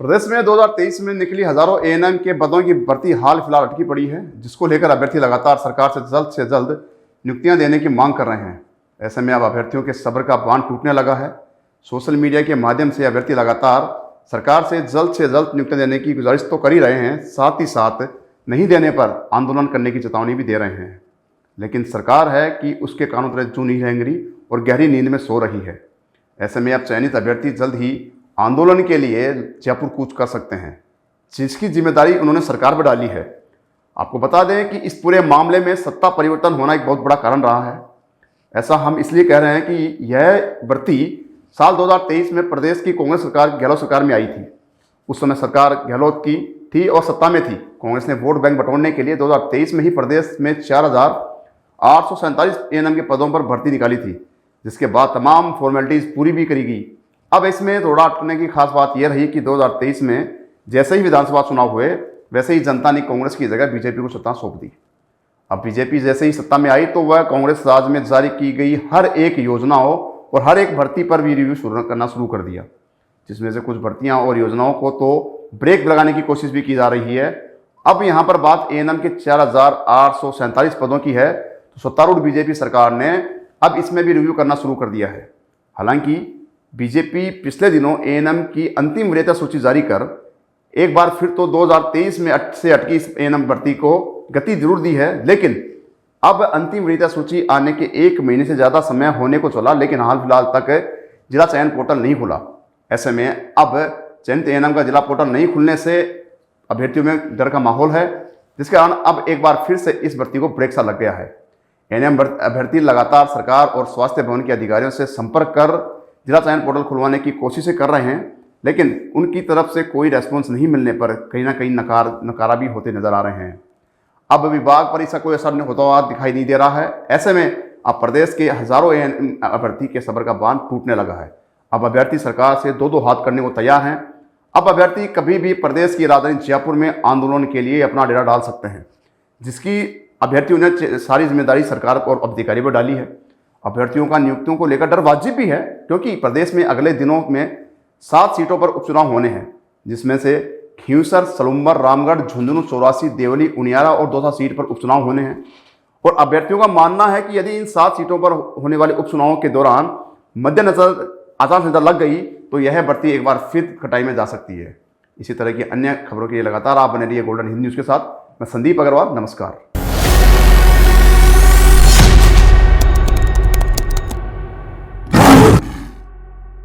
प्रदेश में 2023 में निकली हजारों एएनएम के पदों की भर्ती हाल फिलहाल अटकी पड़ी है, जिसको लेकर अभ्यर्थी लगातार सरकार से जल्द नियुक्तियां देने की मांग कर रहे हैं। ऐसे में अब अभ्यर्थियों के सब्र का बांध टूटने लगा है। सोशल मीडिया के माध्यम से अभ्यर्थी लगातार सरकार से जल्द नियुक्तियां देने की गुजारिश तो कर ही रहे हैं, साथ ही साथ नहीं देने पर आंदोलन करने की चेतावनी भी दे रहे हैं। लेकिन सरकार है कि उसके कानों तरह जू नहीं रहेंगी और गहरी नींद में सो रही है। ऐसे में अब चयनित अभ्यर्थी जल्द ही आंदोलन के लिए जयपुर कूच कर सकते हैं, जिसकी जिम्मेदारी उन्होंने सरकार पर डाली है। आपको बता दें कि इस पूरे मामले में सत्ता परिवर्तन होना एक बहुत बड़ा कारण रहा है। ऐसा हम इसलिए कह रहे हैं कि यह भर्ती साल 2023 में प्रदेश की कांग्रेस सरकार गहलोत सरकार में आई थी। उस समय सरकार गहलोत की थी और सत्ता में थी। कांग्रेस ने वोट बैंक बटोरने के लिए 2023 में ही प्रदेश में 4,847 एएनएम के पदों पर भर्ती निकाली थी, जिसके बाद तमाम फॉर्मेलिटीज़ पूरी भी करी गई। अब इसमें थोड़ा अटकने की खास बात यह रही कि 2023 में जैसे ही विधानसभा चुनाव हुए, वैसे ही जनता ने कांग्रेस की जगह बीजेपी को सत्ता सौंप दी। अब बीजेपी जैसे ही सत्ता में आई तो वह कांग्रेस राज में जारी की गई हर एक योजनाओं और हर एक भर्ती पर भी रिव्यू करना शुरू कर दिया, जिसमें से कुछ भर्तियां और योजनाओं को तो ब्रेक लगाने की कोशिश भी की जा रही है। अब यहाँ पर बात एएनएम के 4,847 पदों की है, तो सत्तारूढ़ बीजेपी सरकार ने अब इसमें भी रिव्यू करना शुरू कर दिया है। हालांकि बीजेपी पिछले दिनों एएनएम की अंतिम वरीयता सूची जारी कर एक बार फिर तो 2023 में से अटकी इस एएनएम भर्ती को गति जरूर दी है, लेकिन अब अंतिम वरीयता सूची आने के 1 महीने से ज़्यादा समय होने को चला, लेकिन हाल फिलहाल तक जिला चयन पोर्टल नहीं खुला। ऐसे में अब चयनित एएनएम का जिला पोर्टल नहीं खुलने से अभ्यर्थियों में डर का माहौल है, जिसके कारण अब एक बार फिर से इस भर्ती को ब्रेक सा लग गया है। एएनएम अभ्यर्थी लगातार सरकार और स्वास्थ्य भवन के अधिकारियों से संपर्क कर जिला चयन पोर्टल खुलवाने की कोशिशें कर रहे हैं, लेकिन उनकी तरफ से कोई रेस्पॉन्स नहीं मिलने पर कहीं ना कहीं नकारा भी होते नजर आ रहे हैं। अब विभाग पर इसका कोई असर होता हुआ दिखाई नहीं दे रहा है। ऐसे में अब प्रदेश के हजारों अभ्यर्थी के सब्र का बांध टूटने लगा है। अब अभ्यर्थी सरकार से दो हाथ करने को तैयार हैं। अब अभ्यर्थी कभी भी प्रदेश की राजधानी जयपुर में आंदोलन के लिए अपना डेरा डाल सकते हैं, जिसकी अभ्यर्थियों ने सारी जिम्मेदारी सरकार और अधिकारी पर डाली है। अभ्यर्थियों का नियुक्तियों को लेकर डर वाजिब भी है, क्योंकि प्रदेश में अगले दिनों में 7 सीटों पर उपचुनाव होने हैं, जिसमें से खींवसर, सलुम्बर, रामगढ़, झुंझुनू, चौरासी, देवली, उनियारा और दौसा सीट पर उपचुनाव होने हैं। और अभ्यर्थियों का मानना है कि यदि इन 7 सीटों पर होने वाले उपचुनावों के दौरान मद्देनजर आचार संहिता लग गई तो यह भर्ती एक बार फिर खटाई में जा सकती है। इसी तरह की अन्य खबरों के लिए लगातार आप बने रहिए गोल्डन हिंद न्यूज़ के साथ। मैं संदीप अग्रवाल, नमस्कार।